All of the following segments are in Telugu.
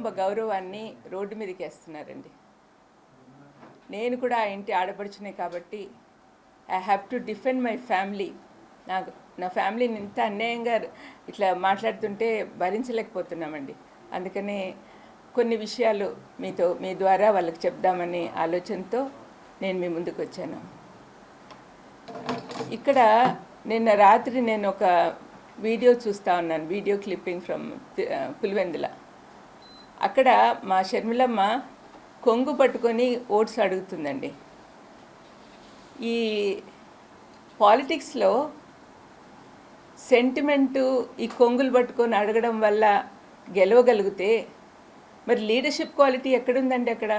కుటుంబ గౌరవాన్ని రోడ్డు మీదకి వేస్తున్నారండి. నేను కూడా ఆ ఇంటి ఆడపడుచునే కాబట్టి I have to defend my family. నా ఫ్యామిలీని ఇంత అన్యాయంగా ఇట్లా మాట్లాడుతుంటే భరించలేకపోతున్నామండి. అందుకనే కొన్ని విషయాలు మీ ద్వారా వాళ్ళకి చెప్దామని ఆలోచనతో నేను మీ ముందుకు వచ్చాను. ఇక్కడ నిన్న రాత్రి నేను ఒక వీడియో చూస్తూ ఉన్నాను, వీడియో క్లిప్పింగ్ ఫ్రమ్ పులివెందుల. అక్కడ మా షర్మిలమ్మ కొంగు పట్టుకొని ఓట్స్ అడుగుతుందండి. ఈ పాలిటిక్స్లో సెంటిమెంటు ఈ కొంగులు పట్టుకొని అడగడం వల్ల గెలవగలిగితే మరి లీడర్షిప్ క్వాలిటీ ఎక్కడుందండి? అక్కడ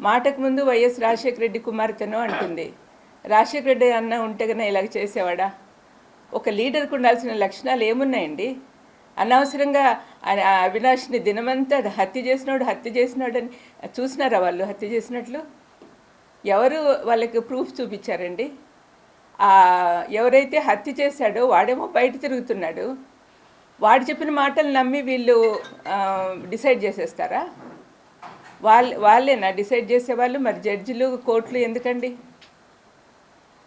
మాటకు ముందు వైఎస్ రాజశేఖర రెడ్డి కుమార్తెనో అంటుంది. రాజశేఖర రెడ్డి అన్న ఉంటే కన్నా ఇలాగ చేసేవాడా? ఒక లీడర్కి ఉండాల్సిన లక్షణాలు ఏమున్నాయండి? అనవసరంగా అవినాష్ని దినమంతా హత్య చేసినాడని చూసినారా వాళ్ళు హత్య చేసినట్లు? ఎవరు వాళ్ళకి ప్రూఫ్ చూపించారండి? ఎవరైతే హత్య చేశాడో వాడేమో బయట తిరుగుతున్నాడు. వాడు చెప్పిన మాటలు నమ్మి వీళ్ళు డిసైడ్ చేసేస్తారా? వాళ్ళేనా డిసైడ్ చేసేవాళ్ళు? మరి జడ్జిలు, కోర్టులు ఎందుకండి?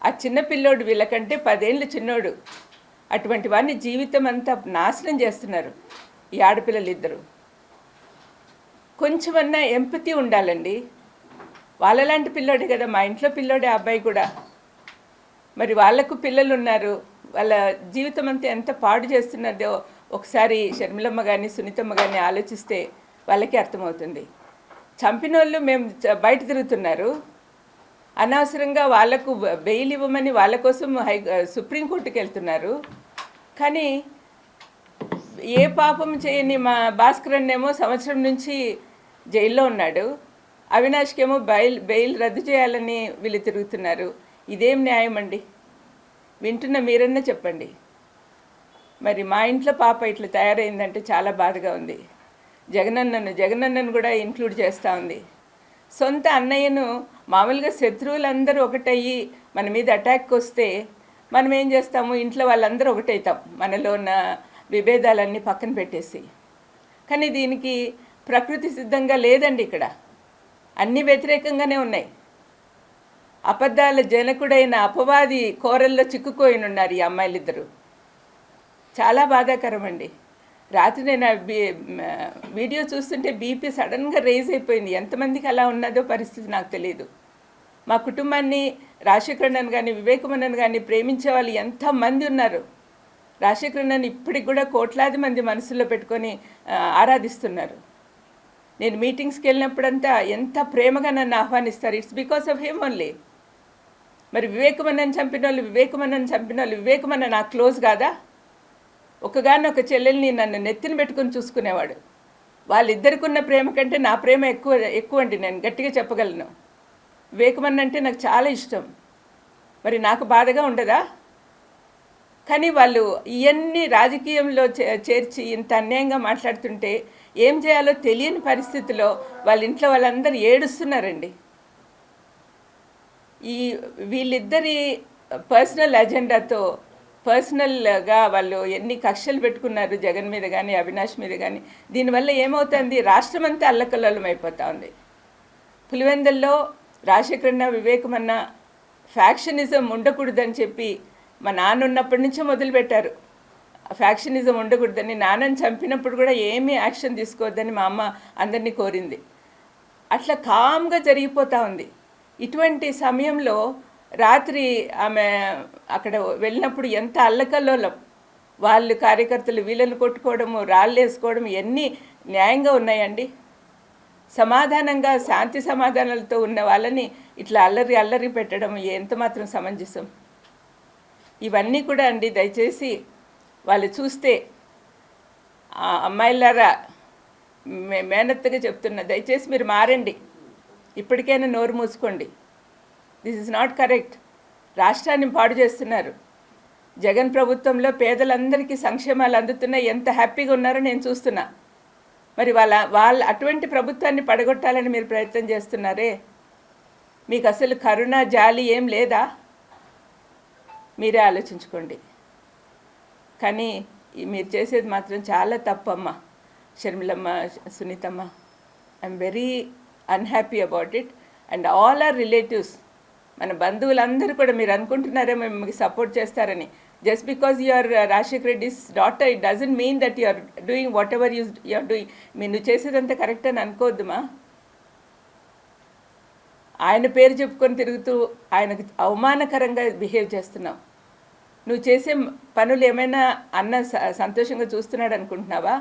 ఆ చిన్న పిల్లోడు వీళ్ళకంటే 10 ఏళ్ళు చిన్నోడు. అటువంటి వాడిని జీవితం అంతా నాశనం చేస్తున్నారు ఈ ఆడపిల్లలు ఇద్దరు. కొంచెమన్నా ఎంపతి ఉండాలండి. వాళ్ళలాంటి పిల్లోడే కదా, మా ఇంట్లో పిల్లోడే అబ్బాయి కూడా. మరి వాళ్లకు పిల్లలు ఉన్నారు, వాళ్ళ జీవితం అంతా ఎంత పాడు చేస్తున్నదో ఒకసారి షర్మిలమ్మ కానీ సునీతమ్మ కానీ ఆలోచిస్తే వాళ్ళకి అర్థమవుతుంది. చంపిన వాళ్ళు మేము బయట తిరుగుతున్నారు, అనవసరంగా వాళ్లకు బెయిల్ ఇవ్వమని వాళ్ళ కోసం సుప్రీంకోర్టుకి వెళ్తున్నారు. కానీ ఏ పాపం చేయని మా భాస్కరన్నేమో సంవత్సరం నుంచి జైల్లో ఉన్నాడు, అవినాష్కేమో బెయిల్ రద్దు చేయాలని వీళ్ళు తిరుగుతున్నారు. ఇదేం న్యాయం అండి? వింటున్న మీరన్నా చెప్పండి. మరి మా ఇంట్లో పాప ఇట్లా తయారైందంటే చాలా బాధగా ఉంది. జగనన్నను కూడా ఇంక్లూడ్ చేస్తూ ఉంది. సొంత అన్నయ్యను మామూలుగా శత్రువులందరూ ఒకటయ్యి మన మీద అటాక్కి వస్తే మనం ఏం చేస్తాము? ఇంట్లో వాళ్ళందరూ ఒకటవుతాం, మనలో ఉన్న విభేదాలన్నీ పక్కన పెట్టేసి. కానీ దీనికి ప్రకృతి సిద్ధంగా లేదండి. ఇక్కడ అన్నీ వ్యతిరేకంగానే ఉన్నాయి. అబద్ధాల జనకుడైన అపవాది కోరల్లో చిక్కుకోయినున్నారు ఈ అమ్మాయిలిద్దరూ. చాలా బాధాకరం అండి. రాత్రి నేను వీడియో చూస్తుంటే బీపీ సడన్గా రేజ్ అయిపోయింది. ఎంతమందికి అలా ఉన్నదో పరిస్థితి నాకు తెలియదు. మా కుటుంబాన్ని రాజశేఖరన్నను కానీ వివేకమన్నను కానీ ప్రేమించే వాళ్ళు ఎంతమంది ఉన్నారు. రాజశేఖరన్నను ఇప్పటికి కూడా కోట్లాది మంది మనసులో పెట్టుకొని ఆరాధిస్తున్నారు. నేను మీటింగ్స్కి వెళ్ళినప్పుడంతా ఎంత ప్రేమగా నన్ను ఆహ్వానిస్తారు. It's because of him only. మరి వివేకమన్నను చంపిన వాళ్ళు వివేకమన్న నాకు క్లోజ్ కాదా? ఒకగానొక చెల్లెల్ని నన్ను నెత్తిన పెట్టుకుని చూసుకునేవాడు. వాళ్ళిద్దరికి ఉన్న ప్రేమ కంటే నా ప్రేమ ఎక్కువ అండి. నేను గట్టిగా చెప్పగలను. వివేకమన్న అంటే నాకు చాలా ఇష్టం. మరి నాకు బాధగా ఉండదా? కానీ వాళ్ళు ఇవన్నీ రాజకీయంలో చేర్చి ఇంత అన్యాయంగా మాట్లాడుతుంటే ఏం చేయాలో తెలియని పరిస్థితిలో వాళ్ళ ఇంట్లో వాళ్ళందరూ ఏడుస్తున్నారండి. వీళ్ళిద్దరి పర్సనల్ అజెండాతో పర్సనల్గా వాళ్ళు ఎన్ని కక్షలు పెట్టుకున్నారు జగన్ మీద కానీ అవినాష్ మీద కానీ. దీనివల్ల ఏమవుతుంది? రాష్ట్రం అంతా అల్లకల్లోలం అయిపోతూ ఉంది. పులివెందుల్లో రాజశేఖరన్న వివేకమన్న ఫ్యాక్షనిజం ఉండకూడదని చెప్పి మా నాన్న ఉన్నప్పటి నుంచే మొదలుపెట్టారు. ఫ్యాక్షనిజం ఉండకూడదని. నాన్నని చంపినప్పుడు కూడా ఏమీ యాక్షన్ తీసుకోవద్దని మా అమ్మ అందరినీ కోరింది. అట్లా కామ్గా జరిగిపోతూ ఉంది. ఇటువంటి సమయంలో రాత్రి ఆమె అక్కడ వెళ్ళినప్పుడు ఎంత అల్లకల్లోలం. వాళ్ళు కార్యకర్తలు వీళ్ళని కొట్టుకోవడము, రాళ్ళు వేసుకోవడం ఇవన్నీ న్యాయంగా ఉన్నాయండి? సమాధానంగా శాంతి సమాధానాలతో ఉన్న వాళ్ళని ఇట్లా అల్లరి పెట్టడం ఎంత మాత్రం సమంజసం? ఇవన్నీ కూడా అండి దయచేసి వాళ్ళు చూస్తే అమ్మాయిలారా మేనత్తగా చెప్తున్నా, దయచేసి మీరు మారండి. ఇప్పటికైనా నోరు మూసుకోండి. This is not correct. రాష్ట్రాన్ని పాడు చేస్తున్నారు. జగన్ ప్రభుత్వంలో పేదలందరికీ సంక్షేమాలు అందుతున్నాయి, ఎంత హ్యాపీగా ఉన్నారో నేను చూస్తున్నా. మరి వాళ్ళ అటువంటి ప్రభుత్వాన్ని పడగొట్టాలని మీరు ప్రయత్నం చేస్తున్నారే. మీకు అసలు కరుణ జాలి ఏం లేదా? మీరే ఆలోచించుకోండి. కానీ మీరు చేసేది మాత్రం చాలా తప్పమ్మా. షర్మిలమ్మ, సునీతమ్మ. I'm very unhappy about it. And all our relatives, మన బంధువులందరూ కూడా మీరు అనుకుంటున్నారే మేము మీకు సపోర్ట్ చేస్తారని. Just because you are Rajasekhar Reddy's daughter, it doesn't mean that you are doing whatever you are doing. నువ్వు చేసేదంతా కరెక్ట్ అని అనుకోవద్దుమా. ఆయన పేరు చెప్పుకొని తిరుగుతూ ఆయనకు అవమానకరంగా బిహేవ్ చేస్తున్నావు. నువ్వు చేసే పనులు ఏమైనా అన్న సంతోషంగా చూస్తున్నాడు అనుకుంటున్నావా?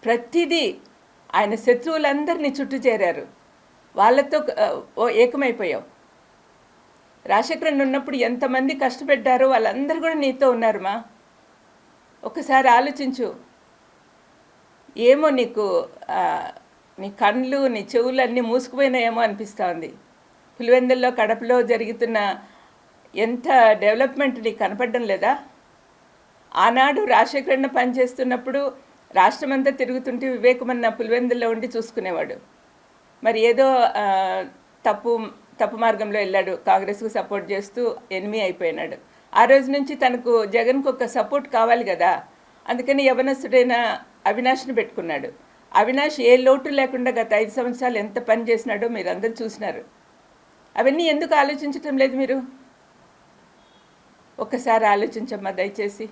ప్రతిదీ ఆయన శత్రువులందరినీ చుట్టూ చేరారు, వాళ్ళతో ఏకమైపోయావు. రాజశేఖరన్ ఉన్నప్పుడు ఎంతమంది కష్టపెట్టారో వాళ్ళందరూ కూడా నీతో ఉన్నారుమా. ఒకసారి ఆలోచించు. ఏమో నీకు నీ కళ్ళు, నీ చెవులు అన్నీ మూసుకుపోయినాయేమో అనిపిస్తూ ఉంది. పులివెందుల్లో, కడపలో జరుగుతున్న ఎంత డెవలప్మెంట్ నీకు కనపడడం లేదా? ఆనాడు రాజశేఖరన్న పనిచేస్తున్నప్పుడు రాష్ట్రమంతా తిరుగుతుంటే వివేకమన్న పులివెందుల్లో ఉండి చూసుకునేవాడు. మరి ఏదో తప్పు మార్గంలో వెళ్ళాడు, కాంగ్రెస్కు సపోర్ట్ చేస్తూ ఎనిమి అయిపోయినాడు. ఆ రోజు నుంచి తనకు జగన్కు ఒక సపోర్ట్ కావాలి కదా, అందుకని యవనస్తుడైన అవినాష్ని పెట్టుకున్నాడు. అవినాష్ ఏ లోటు లేకుండా గత 5 సంవత్సరాలు ఎంత పని చేసినాడో మీరు అందరూ చూసినారు. అవన్నీ ఎందుకు ఆలోచించటం లేదు మీరు? ఒక్కసారి ఆలోచించమ్మా దయచేసి.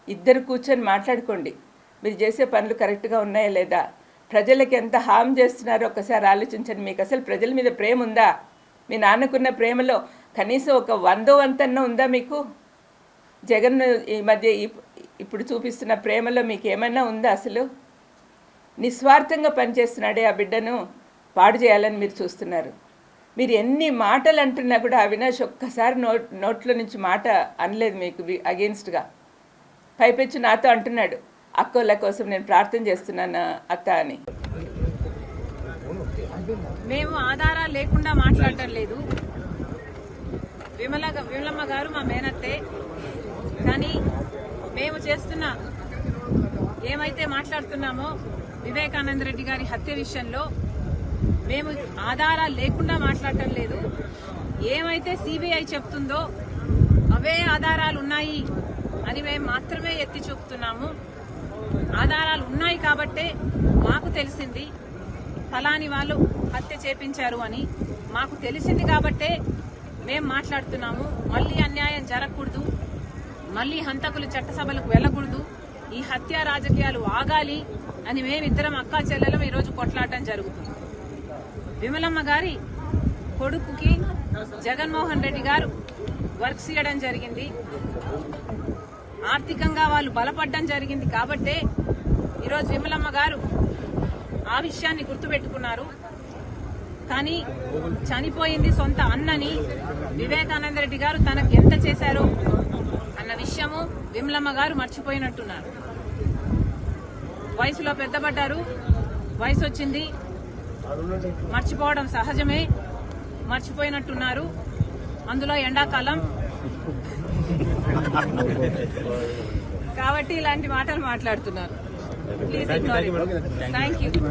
ఇద్దరు కూర్చొని మాట్లాడుకోండి, మీరు చేసే పనులు కరెక్ట్గా ఉన్నాయా లేదా, ప్రజలకి ఎంత హామ్ చేస్తున్నారో ఒక్కసారి ఆలోచించండి. మీకు అసలు ప్రజల మీద ప్రేమ ఉందా? మీ నాన్నకున్న ప్రేమలో కనీసం ఒక 100వ వంతన్నా ఉందా మీకు? జగన్ ఈ మధ్య ఇప్పుడు చూపిస్తున్న ప్రేమలో మీకు ఏమైనా ఉందా? అసలు నిస్వార్థంగా పనిచేస్తున్నాడే ఆ బిడ్డను పాడు చేయాలని మీరు చూస్తున్నారు. మీరు ఎన్ని మాటలు అంటున్నా కూడా అవినాష్ ఒక్కసారి నోట్లో నుంచి మాట అనలేదు మీకు అగెయిన్స్ట్గా. పైపెచ్చు నాతో అంటున్నాడు, అక్కోళ్ళ కోసం నేను ప్రార్థన చేస్తున్నాను అత్త అని. మేము ఆధారాలు లేకుండా మాట్లాడటం లేదు. విమలమ్మ గారు మా మేనత్తే, కానీ మేము చేస్తున్న ఏమైతే మాట్లాడుతున్నామో వివేకానంద రెడ్డి గారి హత్య విషయంలో మేము ఆధారాలు లేకుండా మాట్లాడటం లేదు. ఏమైతే సిబిఐ చెప్తుందో అవే ఆధారాలు ఉన్నాయి అని మేము మాత్రమే ఎత్తి చూపుతున్నాము. ఆధారాలు ఉన్నాయి కాబట్టే మాకు తెలిసింది ఫలాని వాళ్ళు హత్య చేపించారు అని మాకు తెలిసింది కాబట్టే మేము మాట్లాడుతున్నాము. మళ్ళీ అన్యాయం జరగకూడదు, మళ్ళీ హంతకులు చట్టసభలకు వెళ్ళకూడదు, ఈ హత్య రాజకీయాలు ఆగాలి అని మేమిద్దరం అక్కా చెల్లెలం ఈరోజు కొట్లాడటం జరుగుతుంది. విమలమ్మ గారి కొడుకుకి జగన్మోహన్ రెడ్డి గారు వర్క్స్ ఇవ్వడం జరిగింది, ఆర్థికంగా వాళ్ళు బలపడడం జరిగింది కాబట్టే ఈరోజు విమలమ్మ గారు ఆ విషయాన్ని గుర్తుపెట్టుకున్నారు. కానీ చనిపోయింది సొంత అన్నని వివేకానంద రెడ్డి గారు తనకు ఎంత చేశారో అన్న విషయము విమలమ్మ గారు మర్చిపోయినట్టున్నారు. వయసులో పెద్దపడ్డారు, వయసు వచ్చింది, మర్చిపోవడం సహజమే, మర్చిపోయినట్టున్నారు. అందులో ఎండాకాలం కాబట్టి ఇలాంటి మాటలు మాట్లాడుతున్నారు. Please ignore it. Thank you.